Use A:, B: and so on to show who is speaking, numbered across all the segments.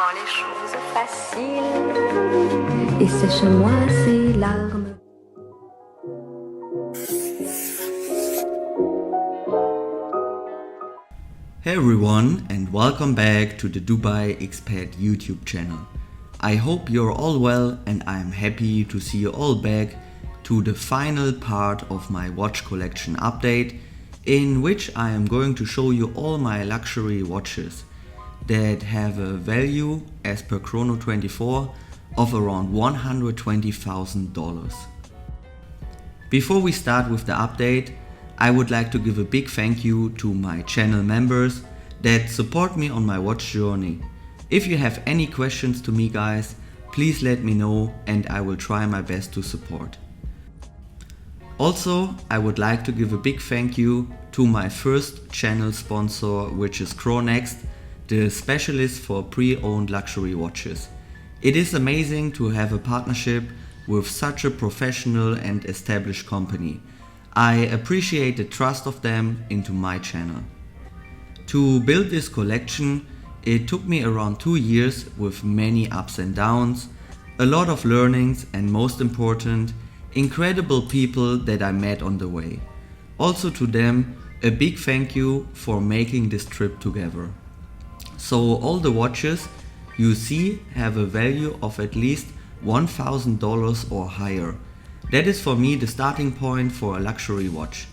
A: rend les choses faciles.
B: Et sèche-moi ces larmes.
C: Hey everyone, and welcome back to the TheDubaiExpat YouTube channel. I hope you're all well, and I'm happy to see you all back to the final part of my watch collection update, in which I am going to show you all my luxury watches that have a value as per Chrono24 of around $120,000. Before we start with the update, I would like to give a big thank you to my channel members that support me on my watch journey. If you have any questions to me guys, please let me know and I will try my best to support. Also, I would like to give a big thank you to my first channel sponsor, which is Chronext, the specialist for pre-owned luxury watches. It is amazing to have a partnership with such a professional and established company. I appreciate the trust of them into my channel. To build this collection, it took me around 2 years with many ups and downs, a lot of learnings and most important, incredible people that I met on the way. Also to them, a big thank you for making this trip together. So all the watches you see have a value of at least $1,000 or higher. That is for me the starting point for a luxury watch.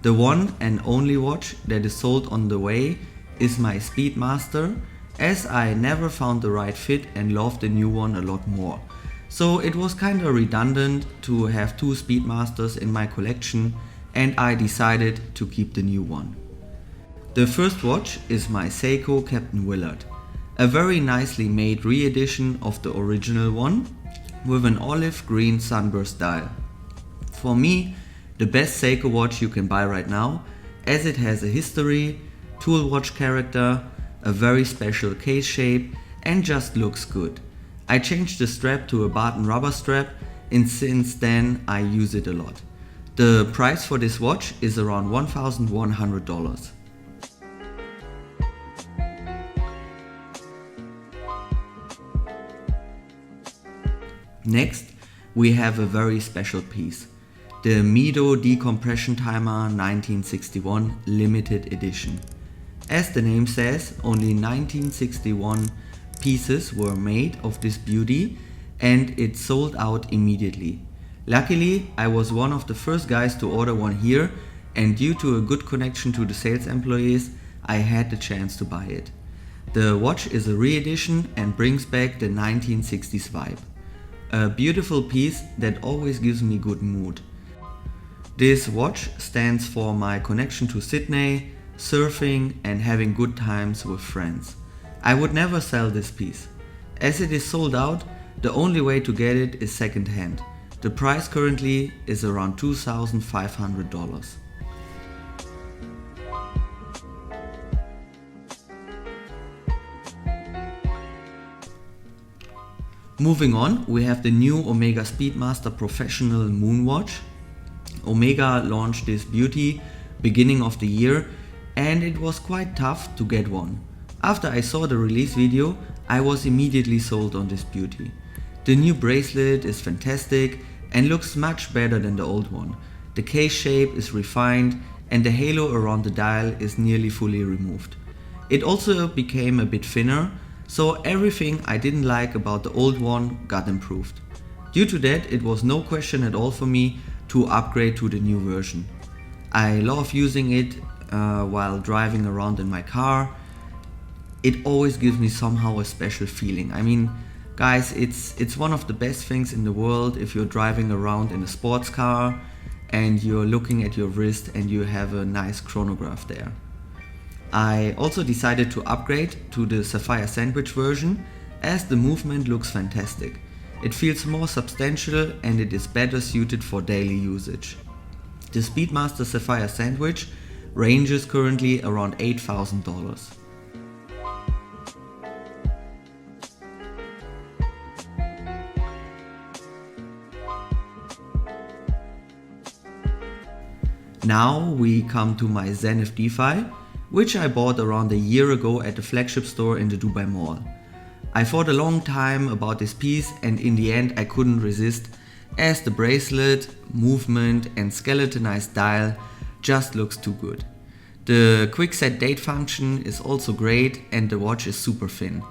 C: The one and only watch that is sold on the way is my Speedmaster, as I never found the right fit and loved the new one a lot more. So it was kinda redundant to have two Speedmasters in my collection, and I decided to keep the new one. The first watch is my Seiko Captain Willard, a very nicely made re-edition of the original one with an olive green sunburst dial. For me, the best Seiko watch you can buy right now, as it has a history, tool watch character, a very special case shape and just looks good. I changed the strap to a Barton rubber strap and since then I use it a lot. The price for this watch is around $1,100. Next, we have a very special piece, the Mido Decompression Timer 1961 limited edition. As the name says, only 1961 pieces were made of this beauty and it sold out immediately. Luckily, I was one of the first guys to order one here, and due to a good connection to the sales employees, I had the chance to buy it. The watch is a re-edition and brings back the 1960s vibe. A beautiful piece that always gives me good mood. This watch stands for my connection to Sydney, surfing and having good times with friends. I would never sell this piece. As it is sold out, the only way to get it is second hand. The price currently is around $2,500. Moving on, we have the new Omega Speedmaster Professional Moonwatch. Omega launched this beauty beginning of the year and it was quite tough to get one. After I saw the release video, I was immediately sold on this beauty. The new bracelet is fantastic and looks much better than the old one. The case shape is refined and the halo around the dial is nearly fully removed. It also became a bit thinner, so everything I didn't like about the old one got improved. Due to that, it was no question at all for me to upgrade to the new version. I love using it while driving around in my car. It always gives me somehow a special feeling. I mean, guys, it's one of the best things in the world if you're driving around in a sports car and you're looking at your wrist and you have a nice chronograph there. I also decided to upgrade to the Sapphire Sandwich version as the movement looks fantastic. It feels more substantial and it is better suited for daily usage. The Speedmaster Sapphire Sandwich ranges currently around $8,000. Now we come to my Zenith Defy, which I bought around a year ago at the flagship store in the Dubai Mall. I thought a long time about this piece and in the end I couldn't resist, as the bracelet, movement and skeletonized dial just looks too good. The quick set date function is also great and the watch is super thin.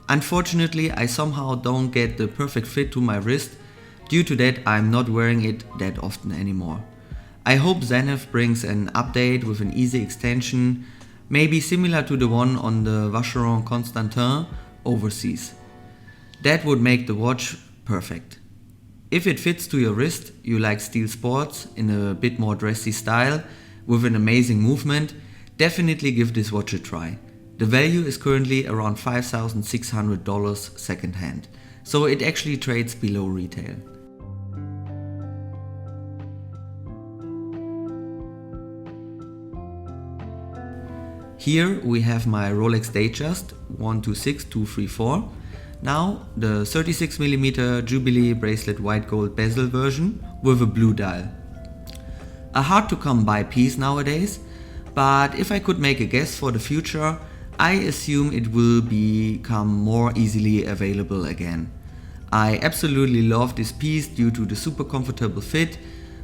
C: Unfortunately, I somehow don't get the perfect fit to my wrist. Due to that, I'm not wearing it that often anymore. I hope Zenith brings an update with an easy extension, maybe similar to the one on the Vacheron Constantin overseas. That would make the watch perfect. If it fits to your wrist, you like steel sports in a bit more dressy style with an amazing movement, definitely give this watch a try. The value is currently around $5,600 second hand, so it actually trades below retail. Here we have my Rolex Datejust 126234. Now the 36mm Jubilee bracelet white gold bezel version with a blue dial. A hard to come by piece nowadays, but if I could make a guess for the future, I assume it will become more easily available again. I absolutely love this piece due to the super comfortable fit,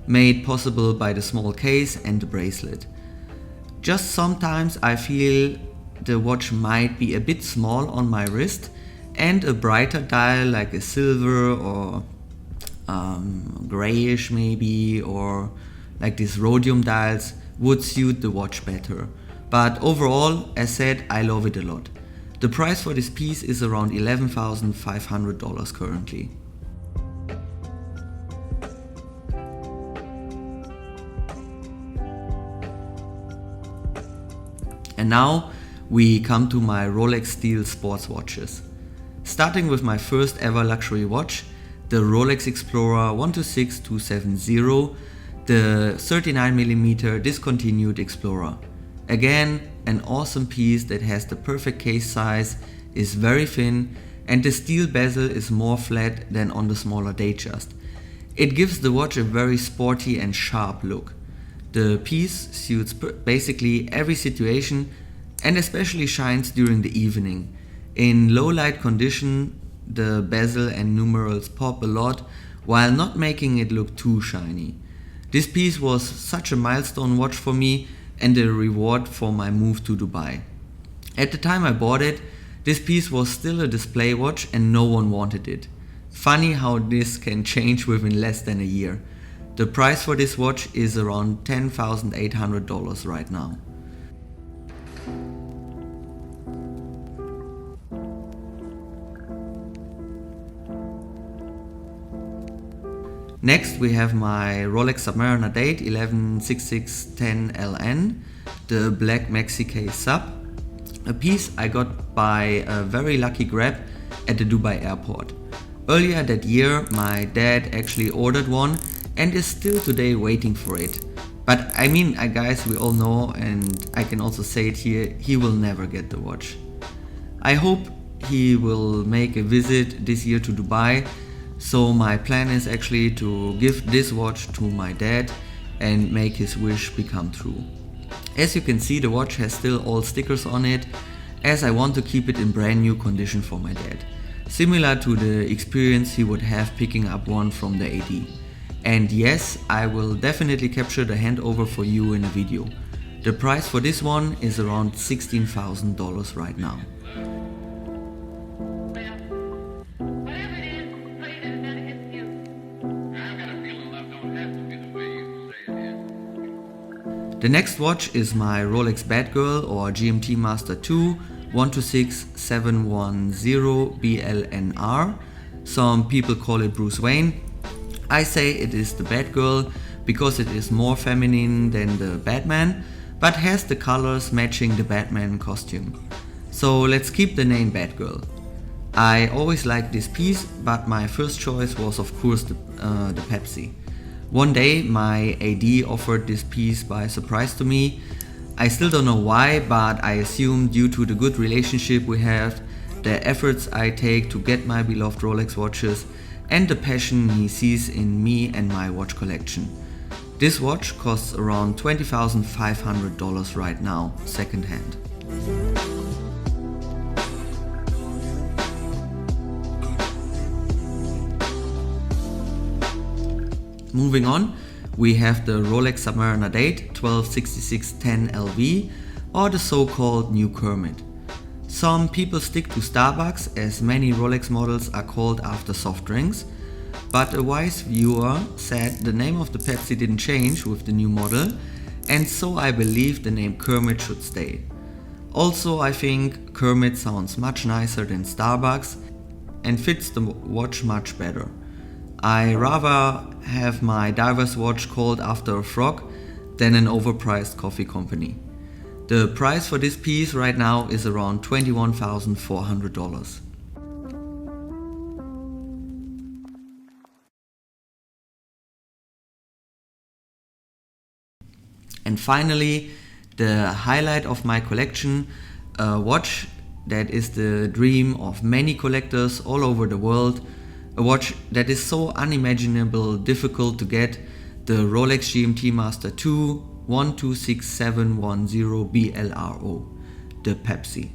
C: made possible by the small case and the bracelet. Just sometimes I feel the watch might be a bit small on my wrist, and a brighter dial like a silver or grayish maybe, or like these rhodium dials would suit the watch better. But overall, as said, I love it a lot. The price for this piece is around $11,500 currently. And now we come to my Rolex steel sports watches. Starting with my first ever luxury watch, the Rolex Explorer 126270, the 39mm discontinued Explorer. Again, an awesome piece that has the perfect case size, is very thin, and the steel bezel is more flat than on the smaller Datejust. It gives the watch a very sporty and sharp look. The piece suits basically every situation and especially shines during the evening. In low light condition, the bezel and numerals pop a lot while not making it look too shiny. This piece was such a milestone watch for me and a reward for my move to Dubai. At the time I bought it, this piece was still a display watch and no one wanted it. Funny how this can change within less than a year. The price for this watch is around $10,800 right now. Next we have my Rolex Submariner Date 116610LN, the black maxi case sub, a piece I got by a very lucky grab at the Dubai airport. Earlier that year my dad actually ordered one and is still today waiting for it. But I mean, guys, we all know, and I can also say it here, he will never get the watch. I hope he will make a visit this year to Dubai. So my plan is actually to give this watch to my dad and make his wish become true. As you can see, the watch has still all stickers on it, as I want to keep it in brand new condition for my dad. Similar to the experience he would have picking up one from the AD. And yes, I will definitely capture the handover for you in a video. The price for this one is around $16,000 right now. The next watch is my Rolex Batgirl or GMT Master II 126710 BLNR. Some people call it Bruce Wayne. I say it is the Batgirl because it is more feminine than the Batman, but has the colors matching the Batman costume. So let's keep the name Batgirl. I always liked this piece, but my first choice was of course the Pepsi. One day my AD offered this piece by surprise to me. I still don't know why, but I assume due to the good relationship we have, the efforts I take to get my beloved Rolex watches, and the passion he sees in me and my watch collection. This watch costs around $20,500 right now, second hand. Moving on, we have the Rolex Submariner Date 126610 LV, or the so-called new Kermit. Some people stick to Starbucks, as many Rolex models are called after soft drinks, but a wise viewer said the name of the Pepsi didn't change with the new model, and so I believe the name Kermit should stay. Also, I think Kermit sounds much nicer than Starbucks and fits the watch much better. I rather have my diver's watch called after a frog than an overpriced coffee company. The price for this piece right now is around $21,400. And finally, the highlight of my collection, a watch that is the dream of many collectors all over the world, a watch that is so unimaginable difficult to get, the Rolex GMT-Master II 126710 BLRO, the Pepsi.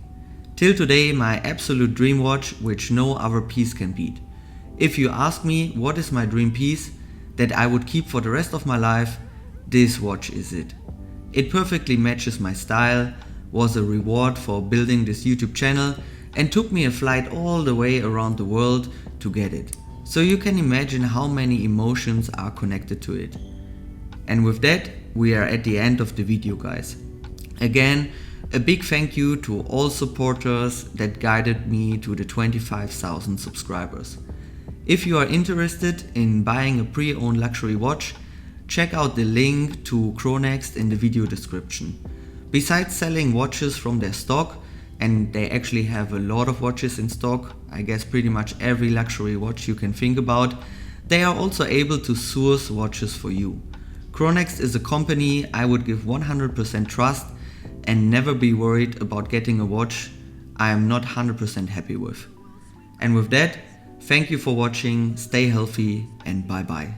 C: Till today, my absolute dream watch, which no other piece can beat. If you ask me what is my dream piece that I would keep for the rest of my life, this watch is it. It perfectly matches my style, was a reward for building this YouTube channel, and took me a flight all the way around the world to get it. So you can imagine how many emotions are connected to it. And with that, we are at the end of the video, guys. Again, a big thank you to all supporters that guided me to the 25,000 subscribers. If you are interested in buying a pre-owned luxury watch, check out the link to Chronext in the video description. Besides selling watches from their stock, and they actually have a lot of watches in stock, I guess pretty much every luxury watch you can think about, they are also able to source watches for you. Chronext is a company I would give 100% trust and never be worried about getting a watch I am not 100% happy with. And with that, thank you for watching, stay healthy, and bye bye.